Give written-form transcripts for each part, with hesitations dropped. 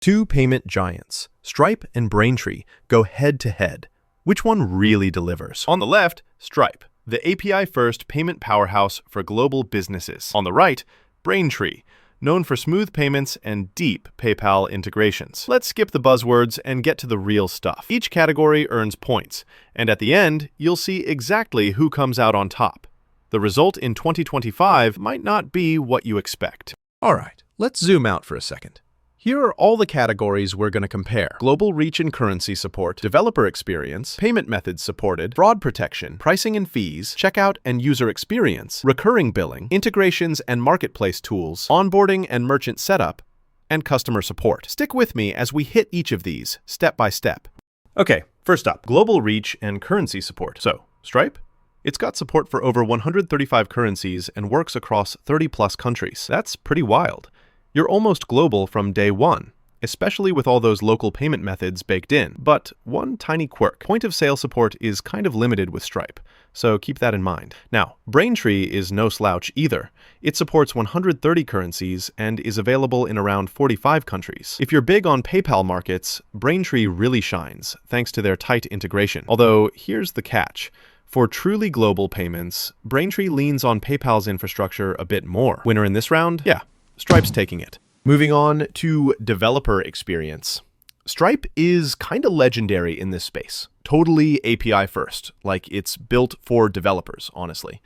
Two payment giants, Stripe and Braintree, go head-to-head. Which one really delivers? On the left, Stripe, the API-first payment powerhouse for global businesses. On the right, Braintree, known for smooth payments and deep PayPal integrations. Let's skip the buzzwords and get to the real stuff. Each category earns points, and at the end, you'll see exactly who comes out on top. The result in 2025 might not be what you expect. All right, let's zoom out for a second. Here are all the categories we're going to compare: global reach and currency support, developer experience, payment methods supported, fraud protection, pricing and fees, checkout and user experience, recurring billing, integrations and marketplace tools, onboarding and merchant setup, and customer support. Stick with me as we hit each of these step by step. Okay, first up, global reach and currency support. So, Stripe? It's got support for over 135 currencies and works across 30+ countries. That's pretty wild. You're almost global from day one, especially with all those local payment methods baked in. But one tiny quirk: point of sale support is kind of limited with Stripe, so keep that in mind. Now, Braintree is no slouch either. It supports 130 currencies and is available in around 45 countries. If you're big on PayPal markets, Braintree really shines, thanks to their tight integration. Although, here's the catch. For truly global payments, Braintree leans on PayPal's infrastructure a bit more. Winner in this round? Yeah. Stripe's taking it. Moving on to developer experience. Stripe is kind of legendary in this space. Totally API first, like it's built for developers, honestly.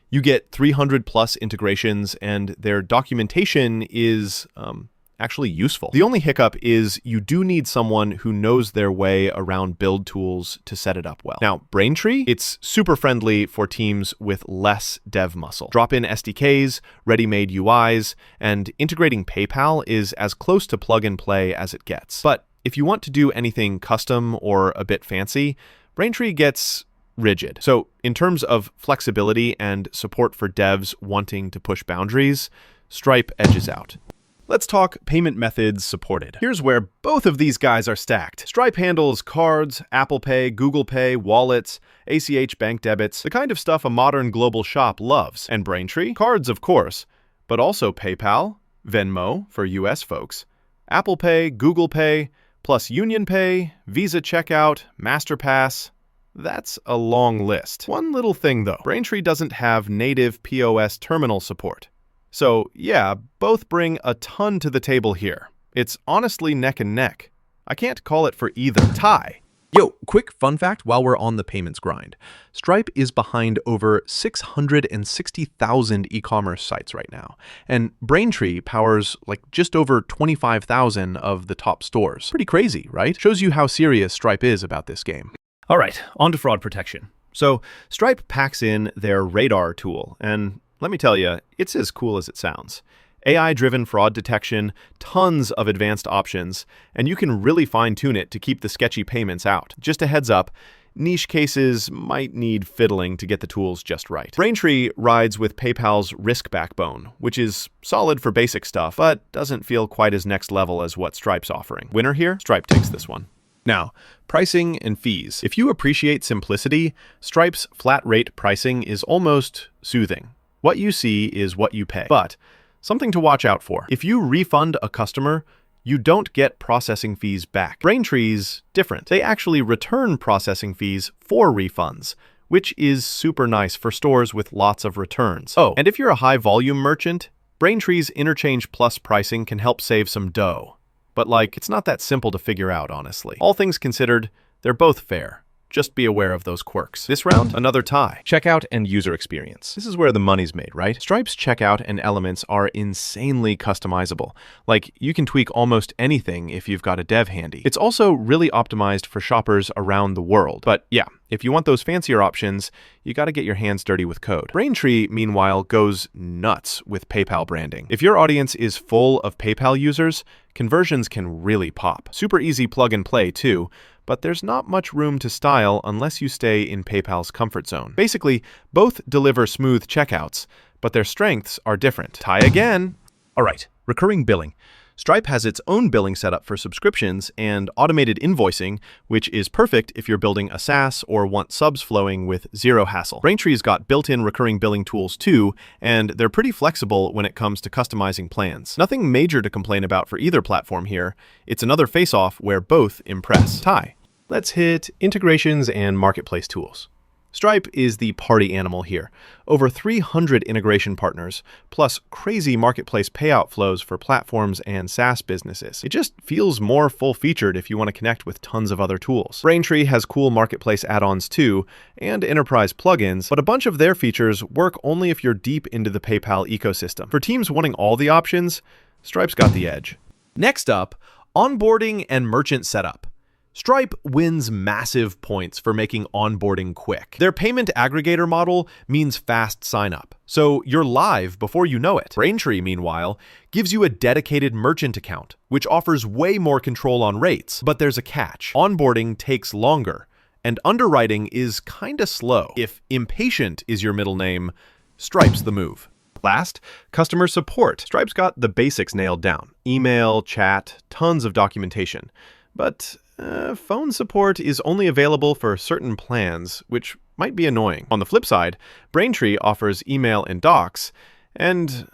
You get 300+ integrations, and their documentation is actually useful. The only hiccup is you do need someone who knows their way around build tools to set it up well. Now, Braintree, it's super friendly for teams with less dev muscle. Drop in SDKs, ready-made UIs, and integrating PayPal is as close to plug and play as it gets. But if you want to do anything custom or a bit fancy, Braintree gets rigid. So in terms of flexibility and support for devs wanting to push boundaries, Stripe edges out. Let's talk payment methods supported. Here's where both of these guys are stacked. Stripe handles cards, Apple Pay, Google Pay, wallets, ACH bank debits, the kind of stuff a modern global shop loves. And Braintree? Cards, of course, but also PayPal, Venmo for US folks, Apple Pay, Google Pay, plus Union Pay, Visa Checkout, MasterPass. That's a long list. One little thing though, Braintree doesn't have native POS terminal support. So yeah, both bring a ton to the table here. It's honestly neck and neck. I can't call it for either. Tie. Yo, quick fun fact while we're on the payments grind. Stripe is behind over 660,000 e-commerce sites right now, and Braintree powers like just over 25,000 of the top stores. Pretty crazy, right? Shows you how serious Stripe is about this game. All right, on to fraud protection. So Stripe packs in their Radar tool, and let me tell you, it's as cool as it sounds. AI-driven fraud detection, tons of advanced options, and you can really fine-tune it to keep the sketchy payments out. Just a heads up, niche cases might need fiddling to get the tools just right. Braintree rides with PayPal's risk backbone, which is solid for basic stuff, but doesn't feel quite as next level as what Stripe's offering. Winner here? Stripe takes this one. Now, pricing and fees. If you appreciate simplicity, Stripe's flat rate pricing is almost soothing. What you see is what you pay. But something to watch out for. If you refund a customer, you don't get processing fees back. Braintree's different. They actually return processing fees for refunds, which is super nice for stores with lots of returns. Oh, and if you're a high-volume merchant, Braintree's Interchange Plus pricing can help save some dough. But it's not that simple to figure out, honestly. All things considered, they're both fair. Just be aware of those quirks. This round, another tie. Checkout and user experience. This is where the money's made, right? Stripe's checkout and elements are insanely customizable. You can tweak almost anything if you've got a dev handy. It's also really optimized for shoppers around the world. But yeah, if you want those fancier options, you gotta get your hands dirty with code. Braintree, meanwhile, goes nuts with PayPal branding. If your audience is full of PayPal users, conversions can really pop. Super easy plug and play too, but there's not much room to style unless you stay in PayPal's comfort zone. Basically, both deliver smooth checkouts, but their strengths are different. Tie again. All right, recurring billing. Stripe has its own billing setup for subscriptions and automated invoicing, which is perfect if you're building a SaaS or want subs flowing with zero hassle. Braintree's got built-in recurring billing tools too, and they're pretty flexible when it comes to customizing plans. Nothing major to complain about for either platform here. It's another face-off where both impress. Ty, let's hit integrations and marketplace tools. Stripe is the party animal here. Over 300 integration partners, plus crazy marketplace payout flows for platforms and SaaS businesses. It just feels more full-featured if you want to connect with tons of other tools. Braintree has cool marketplace add-ons too, and enterprise plugins, but a bunch of their features work only if you're deep into the PayPal ecosystem. For teams wanting all the options, Stripe's got the edge. Next up, onboarding and merchant setup. Stripe wins massive points for making onboarding quick. Their payment aggregator model means fast sign-up, so you're live before you know it. Braintree, meanwhile, gives you a dedicated merchant account, which offers way more control on rates. But there's a catch. Onboarding takes longer, and underwriting is kinda slow. If impatient is your middle name, Stripe's the move. Last, customer support. Stripe's got the basics nailed down. Email, chat, tons of documentation. But phone support is only available for certain plans, which might be annoying. On the flip side, Braintree offers email and docs, and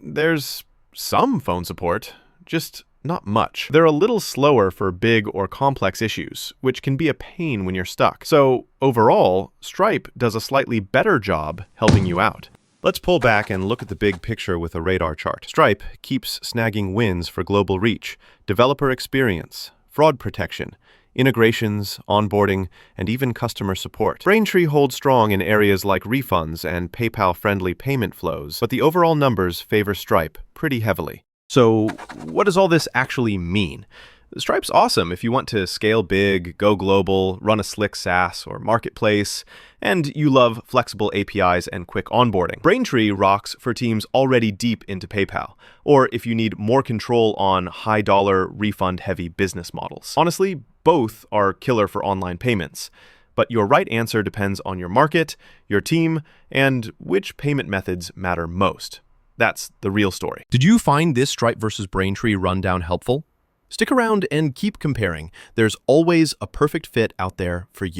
there's some phone support, just not much. They're a little slower for big or complex issues, which can be a pain when you're stuck. So overall, Stripe does a slightly better job helping you out. Let's pull back and look at the big picture with a radar chart. Stripe keeps snagging wins for global reach, developer experience, fraud protection, integrations, onboarding, and even customer support. Braintree holds strong in areas like refunds and PayPal-friendly payment flows, but the overall numbers favor Stripe pretty heavily. So what does all this actually mean? Stripe's awesome if you want to scale big, go global, run a slick SaaS or marketplace, and you love flexible APIs and quick onboarding. Braintree rocks for teams already deep into PayPal, or if you need more control on high-dollar, refund-heavy business models. Honestly, both are killer for online payments, but your right answer depends on your market, your team, and which payment methods matter most. That's the real story. Did you find this Stripe versus Braintree rundown helpful? Stick around and keep comparing. There's always a perfect fit out there for you.